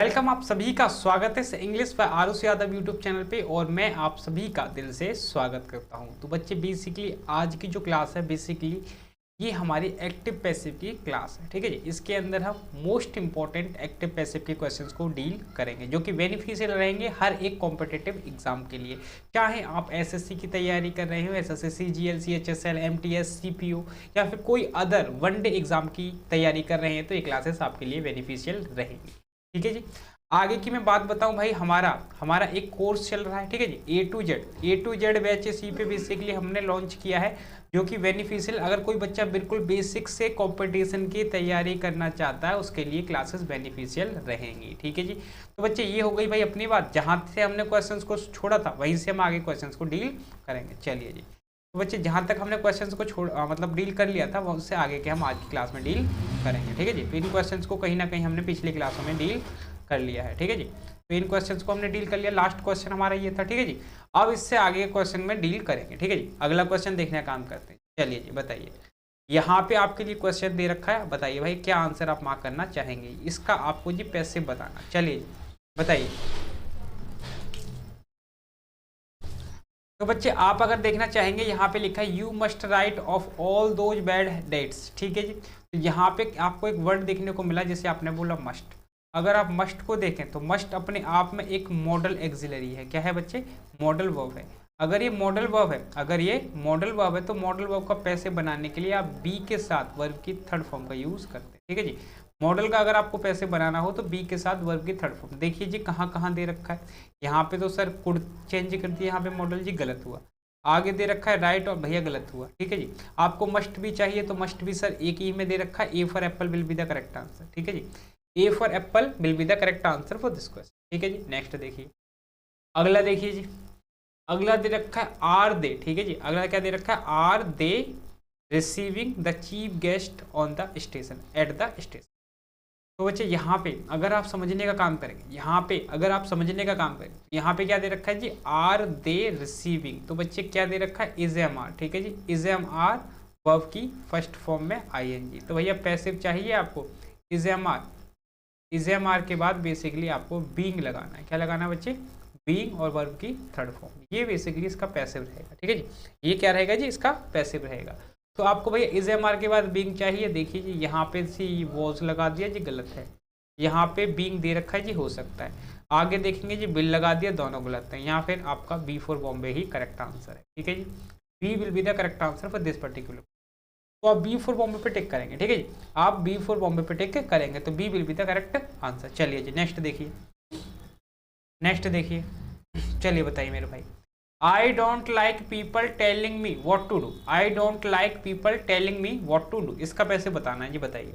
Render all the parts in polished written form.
Welcome, आप सभी का स्वागत है English by Aarush Yadav YouTube channel पे। और मैं आप सभी का दिल से स्वागत करता हूं। तो बच्चे बेसिकली आज की जो क्लास है बेसिकली ये हमारी एक्टिव पैसिव की क्लास है, ठीक है जी। इसके अंदर हम मोस्ट इंपॉर्टेंट एक्टिव पैसिव के क्वेश्चंस को डील करेंगे जो कि बेनिफिशियल रहेंगे हर एक कॉम्पिटिटिव एग्जाम के लिए। चाहे आप एसएससी की तैयारी कर रहे हो, SSC, GL, HSL, MTS, CPO या फिर कोई अदर वनडे एग्जाम की तैयारी कर रहे हैं तो ये क्लासेस आपके लिए बेनिफिशियल रहेंगी, ठीक है जी। आगे की मैं बात बताऊं भाई, हमारा एक कोर्स चल रहा है, ठीक है जी। ए टू जेड बैच सी पे बेसिकली हमने लॉन्च किया है जो कि बेनिफिशियल, अगर कोई बच्चा बिल्कुल बेसिक से कंपटीशन की तैयारी करना चाहता है उसके लिए क्लासेस बेनिफिशियल रहेंगी, ठीक है जी। तो बच्चे ये हो गई भाई अपनी बात, जहां से हमने क्वेश्चंस को छोड़ा था वहीं से हम आगे क्वेश्चंस को डील करेंगे। चलिए जी, तो बच्चे जहां तक हमने क्वेश्चंस को मतलब डील कर लिया था वो उससे आगे के हम आज की क्लास में डील करेंगे, ठीक है जी। तो इन क्वेश्चंस को कहीं ना कहीं हमने पिछली क्लासों में डील कर लिया है, ठीक है जी। तो इन क्वेश्चंस को हमने डील कर लिया, लास्ट क्वेश्चन हमारा ये था, ठीक है जी। अब इससे आगे क्वेश्चन में डील करेंगे, ठीक है जी। अगला क्वेश्चन देखने का काम करते हैं। चलिए जी, बताइए, यहाँ पे आपके लिए क्वेश्चन दे रखा है, बताइए भाई क्या आंसर आप मार्क करना चाहेंगे। इसका आपको जी पैसिव बताना। चलिए जी, बताइए। तो बच्चे आप अगर देखना चाहेंगे, यहाँ पे लिखा है you must write of all those bad debts, ठीक है जी। तो यहाँ पे आपको एक वर्ड देखने को मिला जैसे आपने बोला मस्ट। अगर आप मस्ट को देखें तो मस्ट अपने आप में एक मॉडल एक्सिलरी है। क्या है बच्चे? मॉडल वर्ब है। अगर ये मॉडल वर्ब है तो मॉडल वर्ब का पैसे बनाने के लिए आप बी के साथ वर्ब की थर्ड फॉर्म का यूज करते हैं, ठीक है जी। मॉडल का अगर आपको पैसे बनाना हो तो बी के साथ वर्ब की थर्ड फॉर्म। देखिए जी कहाँ कहाँ दे रखा है। यहाँ पे तो सर कुड चेंज कर दिया, यहाँ पे मॉडल जी गलत हुआ। आगे दे रखा है राइट और भैया गलत हुआ, ठीक है जी। आपको मस्ट भी चाहिए तो मस्ट भी सर एक ही में दे रखा है, A for apple will be the correct answer, ठीक है जी। A for apple will be the correct answer for this question, ठीक है जी। नेक्स्ट देखिए, अगला देखिए जी, अगला दे रखा है आर दे, ठीक है जी। अगला क्या दे रखा है? Are they receiving the chief guest on the station, at the station. तो बच्चे यहाँ पे अगर आप समझने का काम करेंगे, यहाँ यहाँ पे क्या दे रखा है जी? Are they receiving. तो बच्चे क्या दे रखा है? इज एम आर, ठीक है जी। इज एम आर वर्ब की फर्स्ट फॉर्म में आईएनजी। तो भैया पैसिव चाहिए आपको, इज एम आर के बाद बेसिकली आपको बीइंग लगाना है। क्या लगाना है बच्चे? बीइंग और वर्ब की थर्ड फॉर्म। ये बेसिकली इसका पैसिव रहेगा, ठीक है जी। ये क्या रहेगा जी? इसका पैसिव रहेगा। तो आपको भैया इज एम आर के बाद बीइंग चाहिए। देखिए जी यहाँ पे सी वॉज लगा दिया जी, गलत है। यहाँ पे बीइंग दे रखा है जी, हो सकता है। आगे देखेंगे जी बिल लगा दिया, दोनों गलत है। यहाँ फिर आपका बी फॉर बॉम्बे ही करेक्ट आंसर है, ठीक है जी। B will be the correct answer for this particular. तो आप बी फॉर बॉम्बे पे टिक करेंगे, ठीक है जी। आप बी फॉर बॉम्बे पे टिक करेंगे तो b will be the correct answer. चलिए जी नेक्स्ट देखिए, चलिए बताइए मेरे भाई। I don't like people telling me what to do. I don't like people telling me what to do, इसका पैसे बताना है जी, बताइए।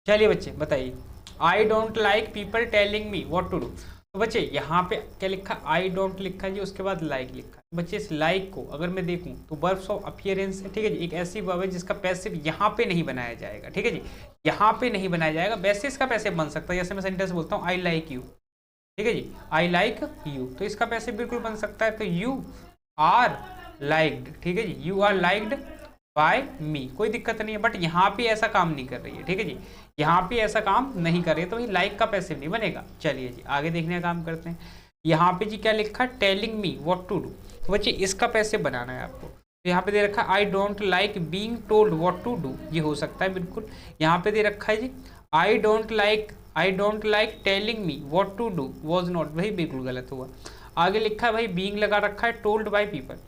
चलिए बच्चे बताइए, I don't like people telling me what to do. तो बच्चे यहाँ पे क्या लिखा? आई डोंट लिखा जी, उसके बाद लाइक लिखा। बच्चे इस लाइक को अगर मैं देखूँ तो वर्ब्स ऑफ अपीयरेंस है, ठीक है जी। एक ऐसी वर्ब है जिसका पैसिव यहाँ पे नहीं बनाया जाएगा, ठीक है जी। यहाँ पे नहीं बनाया जाएगा, वैसे इसका पैसिव बन सकता है। जैसे मैं सेंटेंस बोलता हूँ आई लाइक यू, ठीक है जी। आई लाइक यू, तो इसका पैसिव बिल्कुल बन सकता है। तो यू आर लाइक्ड, ठीक है जी। यू आर लाइक्ड बाय मी, कोई दिक्कत नहीं है। बट यहाँ पे ऐसा काम नहीं कर रही है, ठीक है जी। यहाँ पे ऐसा काम नहीं कर रही है तो भाई लाइक का पैसिव नहीं बनेगा। चलिए जी आगे देखने का काम करते हैं। यहाँ पे जी क्या लिखा? Telling me what to do. तो बच्चे इसका पैसिव बनाना है आपको। तो यहाँ पे दे रखा है I don't like being told what to do, ये हो सकता है बिल्कुल। यहाँ पे दे रखा है जी I don't like telling me what to do was not, भाई बिल्कुल गलत हुआ। आगे लिखा है भाई बीइंग लगा रखा है told by people.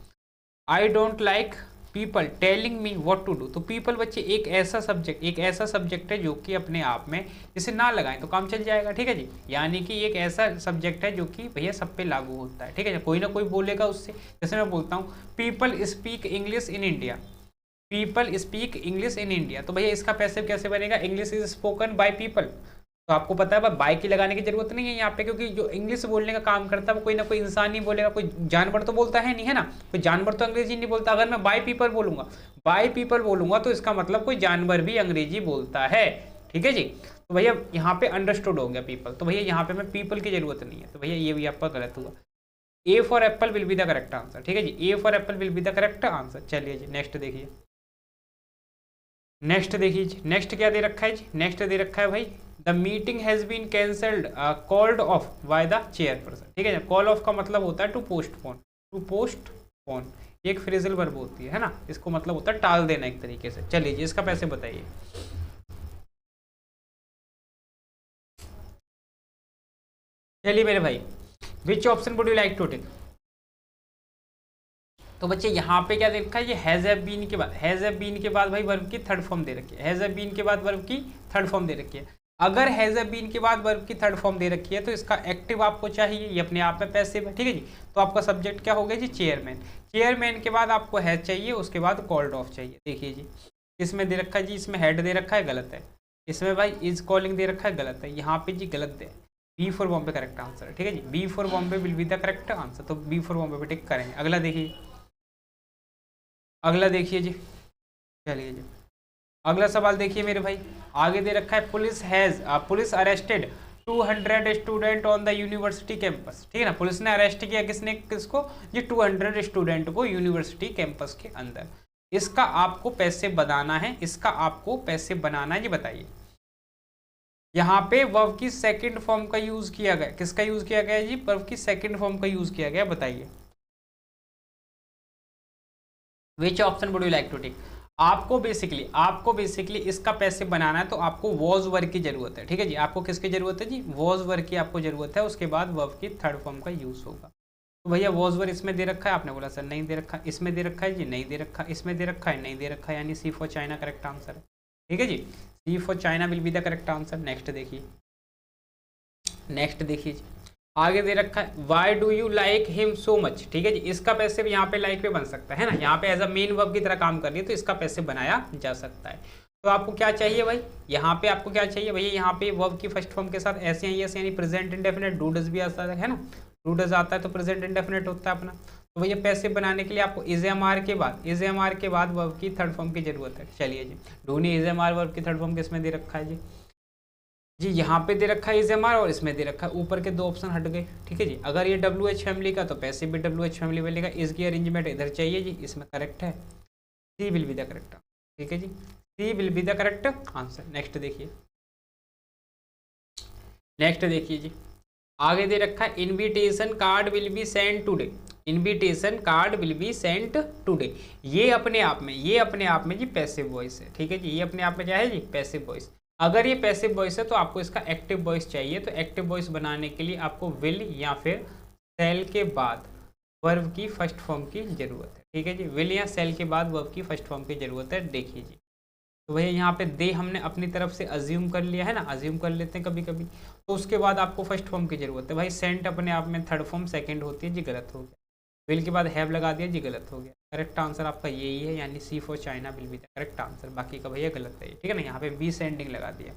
I don't like people telling me what to do. तो पीपल बच्चे एक ऐसा सब्जेक्ट है जो कि अपने आप में इसे ना लगाएं तो काम चल जाएगा, ठीक है जी। यानी कि एक ऐसा सब्जेक्ट है जो कि भैया सब पे लागू होता है, ठीक है। कोई ना कोई बोलेगा उससे। जैसे मैं बोलता हूँ people speak English in India, people speak English in India. तो भैया इसका पैसिव कैसे बनेगा? English is spoken by people. तो आपको पता है बाय की लगाने की जरूरत नहीं है यहाँ पे, क्योंकि जो इंग्लिश बोलने का काम करता है वो कोई ना कोई इंसान ही बोलेगा, कोई जानवर तो बोलता है नहीं, है ना। कोई जानवर तो अंग्रेजी नहीं बोलता। अगर मैं बाय पीपल बोलूंगा तो इसका मतलब कोई जानवर भी अंग्रेजी बोलता है, ठीक है जी। तो भैया यहाँ पे अंडरस्टूड हो गया पीपल। तो भैया यहाँ पे मैं पीपल की जरूरत नहीं है, तो भैया ये भी आपका गलत हुआ। A for apple will be the correct answer, ठीक है जी। A for apple will be the correct answer. चलिए जी नेक्स्ट देखिए, नेक्स्ट देखिए, नेक्स्ट क्या दे रखा है जी, नेक्स्ट दे रखा है भाई the meeting has been cancelled called off by the chairperson. ठीक है, कॉल ऑफ का मतलब होता है टू पोस्टपोन, टू पोस्टपोन एक फ्रेजल वर्ब होती है ना, इसको मतलब होता है टाल देना एक तरीके से। चलिए जी, इसका पैसे बताइए। चलिए मेरे भाई, which option would you like to take? तो बच्चे यहाँ पे क्या दे रखा है, ये हैज हैव बीन के बाद, हैज हैव बीन के बाद भाई वर्ब की थर्ड फॉर्म दे रखी है, हैज हैव बीन के बाद वर्ब की थर्ड फॉर्म दे रखी है। अगर हैज हैव बीन के बाद वर्ब की थर्ड फॉर्म दे रखी है तो इसका एक्टिव आपको चाहिए, ये अपने आप में पैसिव है। ठीक है जी, तो आपका सब्जेक्ट क्या हो गया जी, चेयरमैन। चेयरमैन के बाद आपको हैज चाहिए, उसके बाद कॉल्ड ऑफ चाहिए। देखिए जी, इसमें दे रखा है जी, इसमें हेड दे रखा है, गलत है। इसमें भाई इज कॉलिंग दे रखा है, गलत है। यहाँ पे जी गलत है, B for Bombay correct answer है। ठीक है जी, B for Bombay will be the correct answer, तो बी फॉर बॉम्बे पे टिक करेंगे। अगला देखिए, अगला देखिए जी, चलिए जी अगला सवाल देखिए मेरे भाई, आगे दे रखा है police arrested 200 student on the university campus. ठीक है ना, पुलिस ने अरेस्ट किया किसने, किसको, ये 200 स्टूडेंट को यूनिवर्सिटी कैंपस के अंदर। इसका आपको पैसे बनाना है, इसका आपको पैसे बनाना है जी, बताइए। यहाँ पे वर्ब की सेकंड फॉर्म का यूज किया गया, किसका यूज किया गया जी, वर्ब की सेकंड फॉर्म का यूज किया गया, बताइए। Which option would you like to take? आपको बेसिकली इसका पैसे बनाना है तो आपको वॉज वर्ब की जरूरत है। ठीक है जी, आपको किसकी जरूरत है जी, वॉज वर्ब की आपको जरूरत है, उसके बाद वर्ब की थर्ड फॉर्म का यूज होगा। तो भैया वॉज वर्ब इसमें दे रखा है, आपने बोला सर नहीं दे रखा, इसमें दे रखा है जी नहीं दे रखा, इसमें दे रखा है नहीं दे रखा, यानी C for China correct answer है। ठीक है जी, C for China will be the correct answer. Next देखिए, नेक्स्ट देखिए जी, आगे दे रखा है why do you like him so much. ठीक है जी, इसका पैसे यहाँ पे लाइक पे बन सकता है ना, यहाँ पे एज अ मेन वर्ब की तरह काम कर रही है तो इसका पैसे बनाया जा सकता है। तो आपको क्या चाहिए भाई, यहाँ पे आपको क्या चाहिए भैया, यहाँ पे वर्ब की फर्स्ट फॉर्म के साथ ऐसे ही ऐसे, यानी प्रेजेंट इंडेफिनेट, डू डज भी आता है ना, डू डज आता है तो प्रेजेंट इंडेफिनेट होता है अपना। तो भैया पैसे बनाने के लिए आपको इज एम आर के बाद वर्ब की थर्ड फॉर्म की जरूरत है। चलिए जी, डू ने इज एम आर वर्ब की थर्ड फॉर्म किसमें दे रखा है जी, यहाँ पे दे रखा है इज एम आर और इसमें दे रखा है, ऊपर के दो ऑप्शन हट गए। ठीक है जी, अगर ये डब्ल्यू एच फैमिली का तो पैसे भी डब्ल्यू एच फैमिली मिलेगा, इसकी अरेंजमेंट इधर चाहिए जी, इसमें करेक्ट है, C will be the correct. ठीक है जी, C will be the correct answer. Next देखिए, नेक्स्ट देखिए जी, आगे दे रखा है invitation card will be send today, invitation card will be sent today. ये अपने आप में जी पैसिव वॉइस है। ठीक है जी, ये अपने आप में क्या है जी, पैसिव वॉइस। अगर ये पैसिव वॉइस है तो आपको इसका एक्टिव वॉइस चाहिए, तो एक्टिव वॉइस बनाने के लिए आपको विल या फिर सेल के बाद वर्ब की फर्स्ट फॉर्म की जरूरत है। ठीक है जी, विल या सेल के बाद वर्ब की फर्स्ट फॉर्म की जरूरत है। देखिए जी, तो भैया यहाँ पे दे हमने अपनी तरफ से अज्यूम कर लिया है ना, अज्यूम कर लेते हैं कभी कभी, तो उसके बाद आपको फर्स्ट फॉर्म की जरूरत है। भाई सेंट अपने आप में थर्ड फॉर्म सेकंड होती है जी, गलत हो गया। विल के बाद हैव लगा दिया जी, गलत हो गया। करेक्ट आंसर आपका यही है, यानी C for China will be the correct answer, बाकी का भैया गलत है। ठीक है ना, यहाँ पे बी सेंडिंग लगा दिया,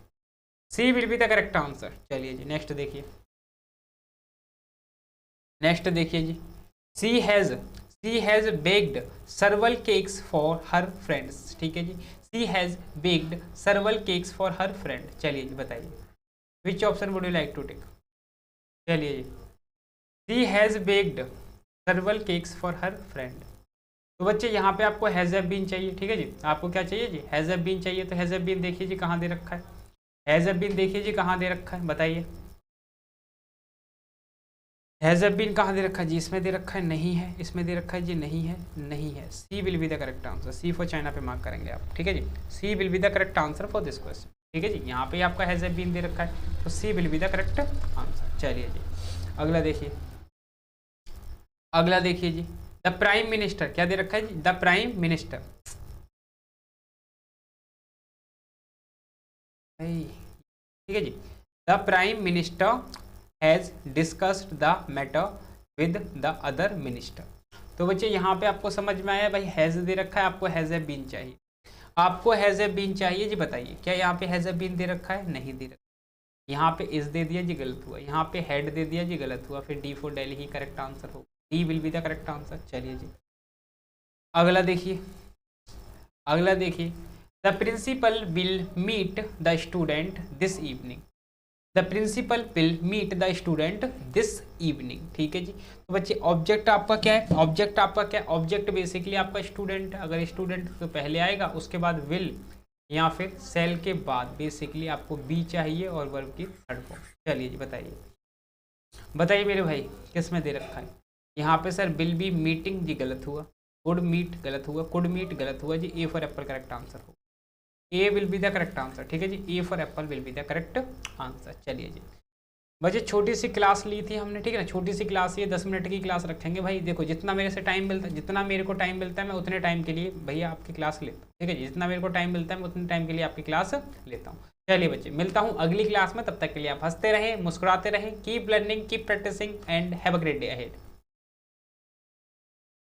C will be the correct answer. चलिए जी नेक्स्ट देखिए, नेक्स्ट देखिए जी, C has baked several cakes for her friends. ठीक है जी, C has baked several cakes for her friend. चलिए जी बताइए, which option would you like to take? चलिए जी, C has baked several cakes for her friend. तो बच्चे यहाँ पे आपको हैज़ हैव बीन चाहिए। ठीक है जी, आपको क्या चाहिए जी, हैज़ हैव बीन चाहिए। तो हैज़ हैव बीन देखिए जी कहाँ दे रखा है, हैज़ हैव बीन देखिए जी कहाँ दे रखा है, बताइए। हैज़ हैव बीन कहाँ दे रखा है जी, इसमें दे रखा है, नहीं है, इसमें दे रखा है जी, नहीं है, नहीं है। C will be the correct answer, C for China पे मार्क करेंगे आप। ठीक है जी, C will be the correct answer for this question. ठीक है जी, यहाँ पे आपका हैज़ हैव बीन दे रखा है तो C will be the correct answer. चलिए जी अगला देखिए, अगला देखिए जी, द प्राइम मिनिस्टर क्या दे रखा है जी, द प्राइम मिनिस्टर। ठीक है जी, the prime minister has discussed the matter with the other minister. तो बच्चे यहाँ पे आपको समझ में आया, भाई हैज दे रखा है, आपको हैज हैव बीन चाहिए, आपको हैज हैव बीन चाहिए जी। बताइए क्या यहाँ पे हैज हैव बीन दे रखा है, नहीं दे रखा। यहाँ पे इज दे दिया जी, गलत हुआ। यहाँ पे हेड दे दिया जी, गलत हुआ। फिर डी फॉर दिल्ली ही करेक्ट आंसर होगा, D will be the correct answer. चलिए जी अगला देखिए, अगला देखिए, the principal will meet the student this evening, the principal will meet the student this evening. ठीक है जी, तो बच्चे ऑब्जेक्ट आपका क्या है, ऑब्जेक्ट आपका क्या है, ऑब्जेक्ट बेसिकली आपका स्टूडेंट। अगर स्टूडेंट तो पहले आएगा, उसके बाद विल, या फिर सेल के बाद बेसिकली आपको बी चाहिए और वर्ब की थर्ड फॉर्म। चलिए जी बताइए, बताइए मेरे भाई किस में दे रखा है। यहाँ पे सर विल बी मीटिंग जी गलत हुआ, वुड मीट गलत हुआ, कुड मीट गलत हुआ जी, A for apple correct answer होगा, A will be the correct answer. ठीक है जी, A for apple will be the correct answer. चलिए जी बच्चे छोटी सी क्लास ली थी हमने, ठीक है ना, छोटी सी क्लास, ये 10 मिनट की क्लास रखेंगे भाई। देखो जितना मेरे से टाइम मिलता है, जितना मेरे को टाइम मिलता है मैं उतने टाइम के लिए भैया आपकी क्लास लेता हूँ। ठीक है जी, जितना मेरे को टाइम मिलता है मैं उतने टाइम के लिए आपकी क्लास लेता हूँ। चलिए बच्चे मिलता हूँ अगली क्लास में, तब तक के लिए आप हंसते रहें, मुस्कुराते रहें, keep learning, keep practising and have a great day ahead.